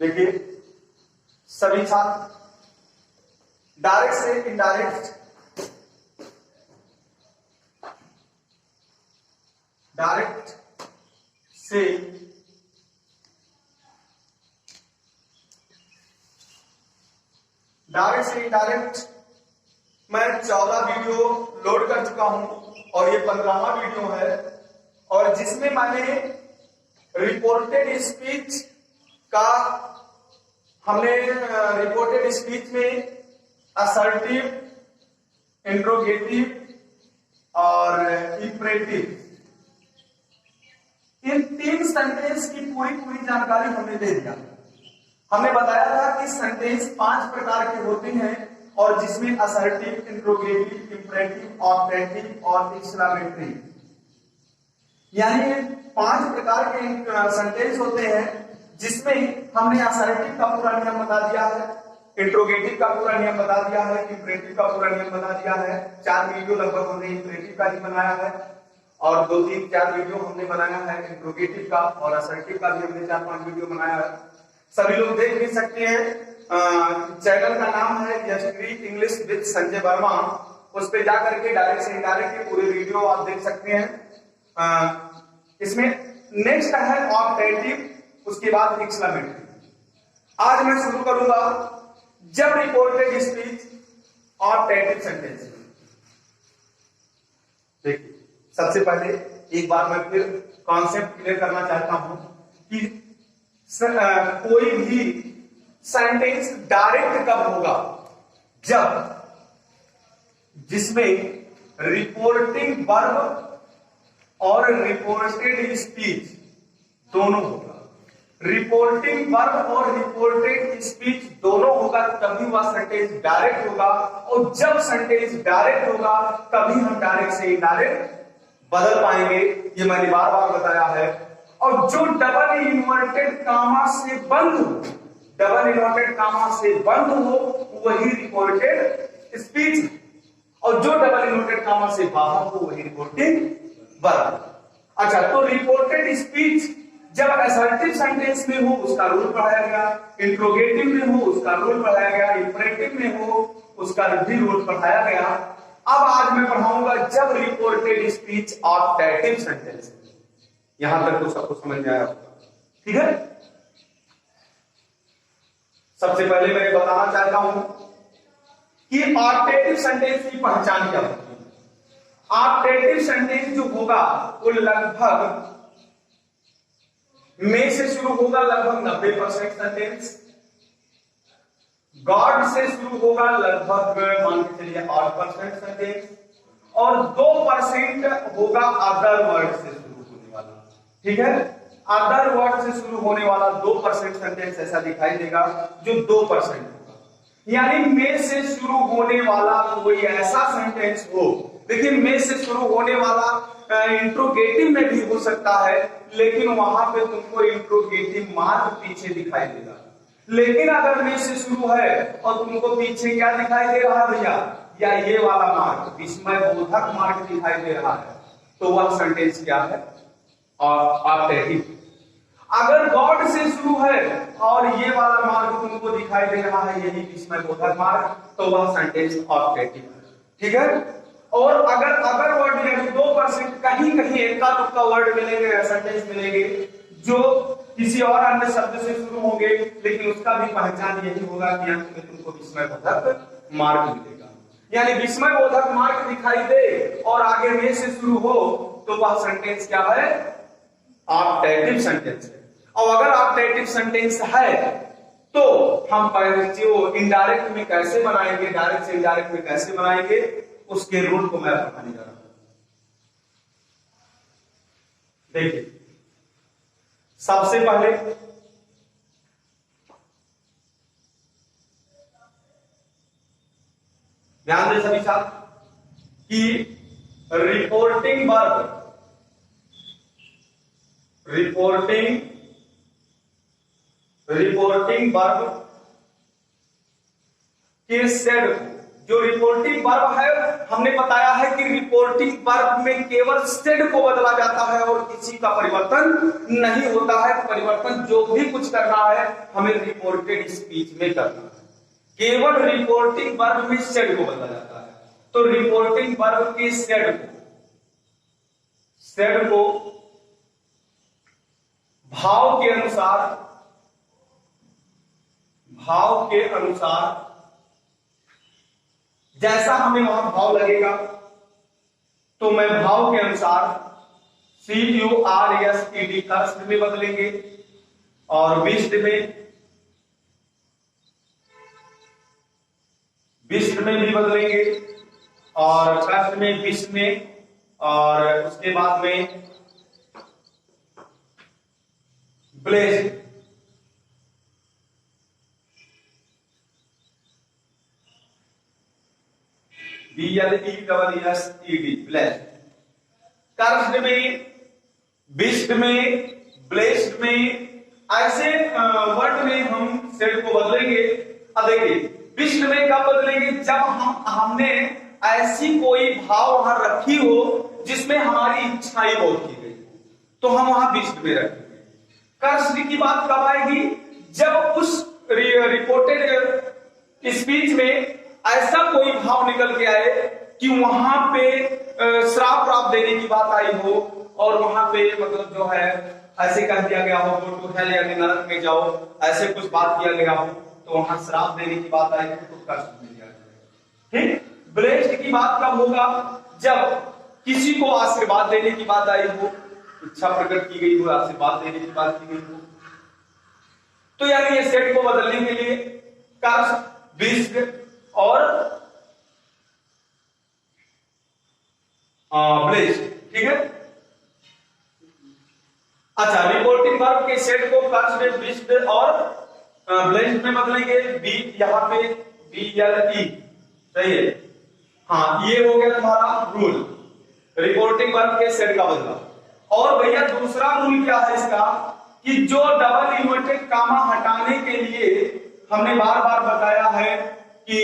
देखिए सभी छात्र, डायरेक्ट से इनडायरेक्ट, डायरेक्ट से इनडायरेक्ट मैं 14 वीडियो लोड कर चुका हूं और ये 15वां वीडियो है, और जिसमें मैंने रिपोर्टेड स्पीच का, हमने रिपोर्टेड स्पीच में असर्टिव, इंट्रोगेटिव और इंपरेटिव, इन 3 सेंटेंस की पूरी जानकारी हमने दे दिया। हमने बताया था कि सेंटेंस 5 प्रकार के होते हैं और जिसमें असर्टिव, इंट्रोगेटिव, इंपरेटिव, ऑपरेटिव और एक्सक्लेमेटरी, यानी 5 प्रकार के सेंटेंस होते हैं, जिसमें हमने असर्टिव का पूरा नियम बता दिया है, इंट्रोगेटिव का पूरा नियम बता दिया है, इंपरेटिव का पूरा नियम बता दिया है। 4 वीडियो लगभग हमने इंपरेटिव का ही बनाया है और 2-3-4 वीडियो हमने बनाया है इंट्रोगेटिव का, और असर्टिव का भी हमने 4-5 वीडियो बनाया है। सभी लोग देख भी सकते हैं। चैनल का नाम है यशप्रीत इंग्लिश विद संजय वर्मा, उस पे जाकर के डायरेक्ट से इनडायरेक्ट के पूरे वीडियो आप देख सकते हैं। इसमें नेक्स्ट है ऑपरेटिव, उसके बाद एक्सक्लेमेटरी। आज मैं शुरू करूंगा जब रिपोर्टेड स्पीच ऑपरेटिव सेंटेंस। देखिए सबसे पहले एक बार मैं फिर कॉन्सेप्ट क्लियर करना चाहता हूं कि कोई भी सेंटेंस डायरेक्ट कब होगा, जब जिसमें रिपोर्टिंग वर्ब और रिपोर्टेड स्पीच दोनों होगा। रिपोर्टिंग वर्ब और रिपोर्टेड स्पीच दोनों होगा तभी वह सेंटेंस डायरेक्ट होगा, और जब सेंटेंस डायरेक्ट होगा तभी हम डायरेक्ट से इनडायरेक्ट बदल पाएंगे। ये मैंने बार बार बताया है। और जो डबल इन्वर्टेड कामा से बंद हो, डबल इन्वर्टेड कामा से बंद हो, वही रिपोर्टेड स्पीच, और जो डबल इन्वर्टेड कामा से बाहर हो वही रिपोर्टिंग वर्ब। अच्छा, तो रिपोर्टेड स्पीच जब असर्टिव सेंटेंस में हो उसका रूल पढ़ाया गया, इंट्रोगेटिव में हो उसका रूल पढ़ाया गया, इंपरेटिव में हो उसका भी रूल पढ़ाया गया। अब आज मैं पढ़ाऊंगा जब रिपोर्टेड स्पीच ऑप्टेटिव सेंटेंस। यहां तक तो सबको समझ में आया होगा, ठीक है। सबसे पहले मैं बताना चाहता हूं कि ऑप्टेटिव सेंटेंस की पहचान क्या होती है। ऑप्टेटिव सेंटेंस जो होगा वो लगभग में से शुरू होगा, लगभग 90% सेंटेंस। गॉड से शुरू होगा, लगभग मान के चलिए 8% सेंटेंस, और 2% होगा अदर वर्ड से शुरू होने वाला, ठीक है। अदर वर्ड से शुरू होने वाला 2% सेंटेंस ऐसा दिखाई देगा जो 2% होगा। यानी में से शुरू होने वाला कोई ऐसा सेंटेंस हो, देखिए में से शुरू होने वाला इंट्रोगेटिव में भी हो सकता है, लेकिन वहां पे तुमको इंट्रोगेटिव मार्क पीछे दिखाई देगा। लेकिन अगर में से शुरू है और तुमको पीछे क्या दिखाई दे रहा है भैया, या ये वाला मार्क, विस्मय बोधक मार्क दिखाई दे रहा है, तो वह सेंटेंस क्या है, ऑप्टेटिव। अगर गॉड से शुरू है और ये वाला मार्क तुमको दिखाई दे रहा है, यही विस्मय बोधक मार्क, तो वह सेंटेंस ऑप्टेटिव है, ठीक है। और अगर वर्ड यानी 2% कहीं कहीं एका तुक्का वर्ड मिलेंगे, सेंटेंस मिलेंगे जो किसी और अन्य शब्द से शुरू होंगे, लेकिन उसका भी पहचान यही होगा कि अंत में तुमको विस्मय बोधक मार्क मिलेगा। यानी विस्मय बोधक मार्क दिखाई दे और आगे में से शुरू हो, तो वह सेंटेंस क्या है, ऑप्टेटिव सेंटेंस है। और अगर ऑप्टेटिव सेंटेंस है तो हम जो इनडायरेक्ट में कैसे बनाएंगे, डायरेक्ट से इनडायरेक्ट में कैसे बनाएंगे, उसके रूल को मैं बताने जा रहा हूं। देखिए सबसे पहले ध्यान दें सभी छात्र कि रिपोर्टिंग वर्ब के सेड को जो रिपोर्टिंग वर्ब है, हमने बताया है कि रिपोर्टिंग वर्ब में केवल सेड को बदला जाता है और किसी का परिवर्तन नहीं होता है। परिवर्तन जो भी कुछ करना है हमें रिपोर्टेड स्पीच में करना है, केवल रिपोर्टिंग वर्ब में सेड को बदला जाता है। तो रिपोर्टिंग वर्ब के सेड को भाव के अनुसार जैसा हमें वहां भाव लगेगा तो मैं भाव के अनुसार CURSED कर्स्ट में बदलेंगे और विश्ड में भी बदलेंगे और कर्स्ट में विश्ड में, और उसके बाद में ब्लेस्ड, BLESSED ब्लेस्ड, कर्स्ड में, विश्ड में, ब्लेस्ड में, ऐसे वर्ड में हम सेड को बदलेंगे। अब देखिए विश्ड में कब बदलेंगे, जब हमने ऐसी कोई भाव वहां रखी हो जिसमें हमारी इच्छाएं बहुत की गई, तो हम वहां विश्ड में रखेंगे। कर्स्ड की बात कब आएगी, जब उस रिपोर्टेड स्पीच में ऐसा कोई भाव निकल के आए कि वहां पे श्राप प्राप्त देने की बात आई हो और वहां पे मतलब जो है ऐसे कह दिया गया हो गो टू हेल यानी नरक में जाओ, ऐसे कुछ बात किया गया हो तो वहां श्राप देने की बात आई हो तो कर्स्ड में दिया जाएगा। ठीक। ब्लेस्ड की बात कब होगा, जब किसी को आशीर्वाद देने की बात आई हो, इच्छा प्रकट की गई हो, आशीर्वाद देने की बात की गई हो। तो यानी ये सेट को बदलने के लिए कर्स्ड, विश्ड और ब्लेस्ड। ठीक है। अच्छा, रिपोर्टिंग वर्ब के सेट को कर्स्ड, विश्ड और ब्लेस्ड में बदलेंगे। बी यहां पे BLE, सही है। हाँ, ये हो गया तुम्हारा रूल, रिपोर्टिंग वर्ब के सेट का बदला। और भैया दूसरा रूल क्या है इसका, कि जो डबल इन्वर्टेड कामा हटाने के लिए हमने बार बार बताया है कि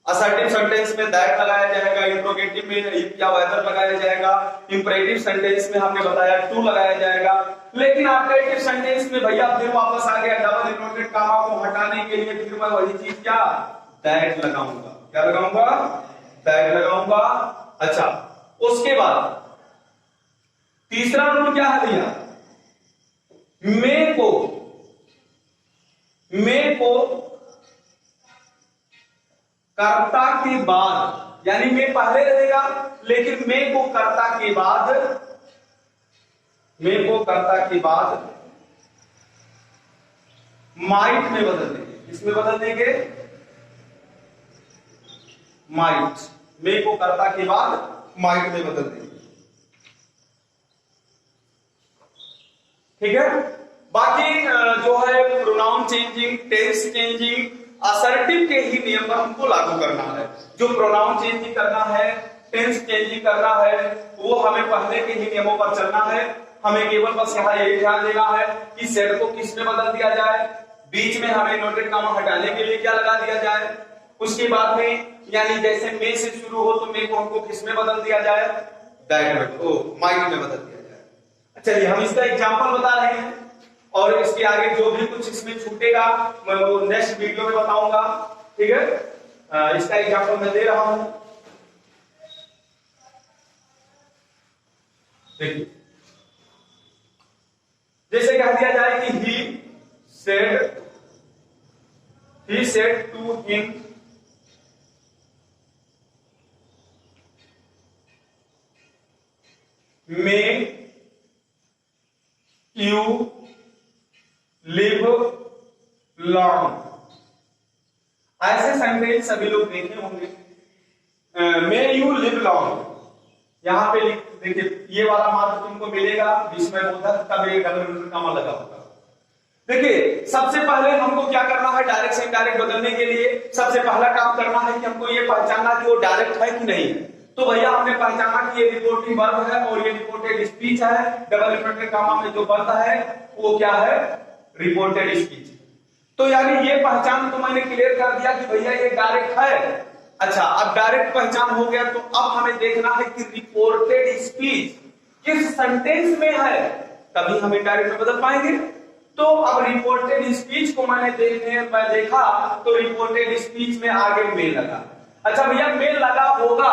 असर्टिव सेंटेंस में दैट लगाया जाएगा, इंट्रोगेटिव में इफ या वेदर लगाया जाएगा, इंपरेटिव सेंटेंस में हमने बताया टू लगाया जाएगा। लेकिन ऑब्जेक्टिव सेंटेंस में भैया फिर वापस आ गया डबल इन्वर्टेड कामा को हटाने के लिए फिर मैं वही चीज क्या दैट लगाऊंगा। क्या लगाऊंगा, दैट लगाऊंगा। अच्छा, उसके बाद तीसरा रूल क्या है भैया, मे को कर्ता के बाद, यानी मे पहले रहेगा लेकिन मे को कर्ता के बाद माइट में बदल देंगे। इसमें बदल देंगे माइट, मे को कर्ता के बाद माइट में बदल देंगे। ठीक है। बाकी जो है pronoun changing, tense changing, assertive के ही नियम पर हमको लागू करना है। जो प्रोनाउन चेंजिंग करना है, टेंस चेंजिंग करना है, वो हमें पहले के ही नियमों पर चलना है। हमें केवल बस यहाँ यही ध्यान देना है कि सेट को किस में बदल दिया जाए, बीच में हमें इन्वर्टेड कामा हटाने के लिए क्या लगा दिया जाए, उसके बाद में यानी जैसे मे से शुरू हो तो मे को हमको किस में बदल दिया जाए, दैट में, माइट में बदल दिया जाए। चलिए हम इसका एग्जांपल बता रहे हैं और इसके आगे जो भी कुछ इसमें छूटेगा मैं वो नेक्स्ट वीडियो में बताऊंगा। ठीक है। इसका एग्जांपल मैं दे रहा हूं, देखिए जैसे कह दिया जाए कि he said to him may you live long। ऐसे सेंटेंस सभी लोग देखे होंगे। मे यू लिव लॉन्ग, यहां पे देखिए ये वाला मार्क तुमको मिलेगा, बीच में बोधक तब एक डबल कामा लगा होगा। देखिए सबसे पहले हमको क्या करना है, डायरेक्ट से इनडायरेक्ट बदलने के लिए सबसे पहला काम करना है कि हमको ये पहचानना कि वो डायरेक्ट है कि नहीं है। तो भैया हमने पहचाना कि ये रिपोर्टिंग वर्ब है और ये रिपोर्टेड स्पीच है। डबल इन्वर्टेड कामा में जो वर्ब है वो क्या है, रिपोर्टेड स्पीच। तो यानी ये पहचान तो मैंने क्लियर कर दिया कि भैया ये डायरेक्ट है अच्छा, अब डायरेक्ट पहचान हो गया, तो अब हमें देखना है कि रिपोर्टेड स्पीच किस सेंटेंस में है, तभी हम इनडायरेक्ट में बदल पाएंगे। तो अब रिपोर्टेड स्पीच को मैं देखा तो रिपोर्टेड स्पीच में आगे मेल लगा। अच्छा भैया, मेल लगा होगा,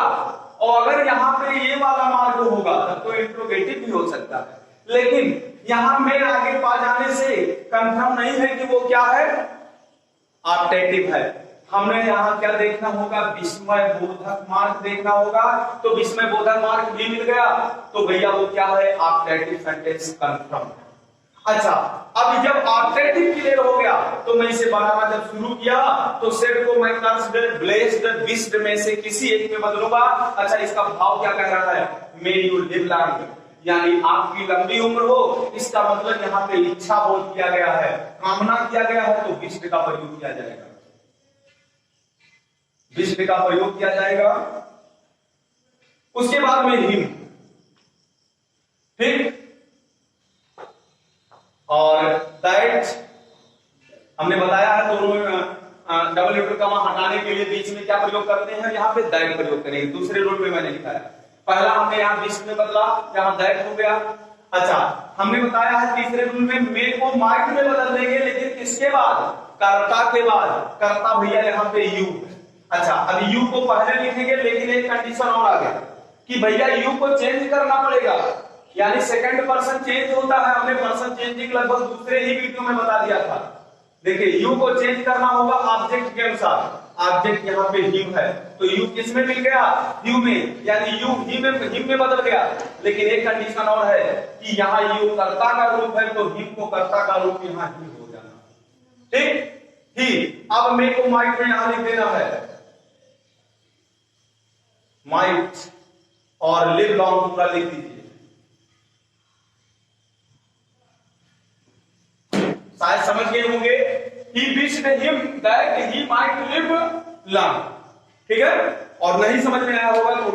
और अगर यहाँ पे ये वाला मार्ग होगा तब तो इंट्रोगेटिव भी हो सकता है, लेकिन यहां मेल आगे पा जाने से कंफर्म नहीं है कि वो क्या है, ऑप्टेटिव है। हमें यहाँ क्या देखना होगा, विस्मय बोधक मार्क देखना होगा। तो विस्मय बोधक मार्क भी मिल गया, तो भैया वो क्या है, ऑप्टेटिव सेंटेंस कंफर्म। अच्छा, अब जब ऑप्टेटिव क्लियर हो गया तो मैं इसे बनाना जब शुरू किया तो सेड को मैं कर्स्ड, ब्लेस्ड, विस्ड में से किसी एक में बदलूंगा। अच्छा, इसका भाव क्या कह रहा है, मे यू लिव लॉन्ग, यानी आपकी लंबी उम्र हो। इसका मतलब यहाँ पे इच्छा बोध किया गया है, कामना किया गया है, तो विस्ड का प्रयोग किया जाएगा, विस्ड का प्रयोग किया जाएगा। उसके बाद में हिम, ठीक, और दैट हमने बताया है, दोनों डबल इंटू कमा हटाने के लिए बीच में क्या प्रयोग करते हैं, यहाँ पे दैट प्रयोग करेंगे। दूसरे रूल में मैंने लिखा है, पहला हमने यहाँ विस्ड में बदला, यहाँ दैट हो गया। अच्छा, हमने बताया है तीसरे रूल में मे को माइट में बदल देंगे, लेकिन किसके बाद, कर्ता के बाद। कर्ता भैया यहाँ पे यू। अच्छा, अब यू को पहले लिखेंगे, लेकिन एक कंडीशन और आ गया कि भैया यू को चेंज करना पड़ेगा, यानी सेकंड पर्सन चेंज होता है। हमने पर्सन चेंजिंग लगभग दूसरे ही वीडियो में बता दिया था। देखिए, यू को चेंज करना होगा ऑब्जेक्ट के अनुसार। ऑब्जेक्ट यहाँ पे हिम है, तो यू किस में मिल गया, यू में, यानी यू हिम में बदल गया। लेकिन एक कंडीशन और है कि यहाँ यू कर्ता का रूप है, तो हिम को कर्ता का रूप यहाँ ही हो जाना, ठीक ही। अब मे को माइट में यहां लिख देना है, माइट, और लिव लॉन्ग पूरा लिख दीजिए। शायद समझ गए होंगे, he wished him that he might live long, ठीक है। और नहीं समझ में आया होगा तो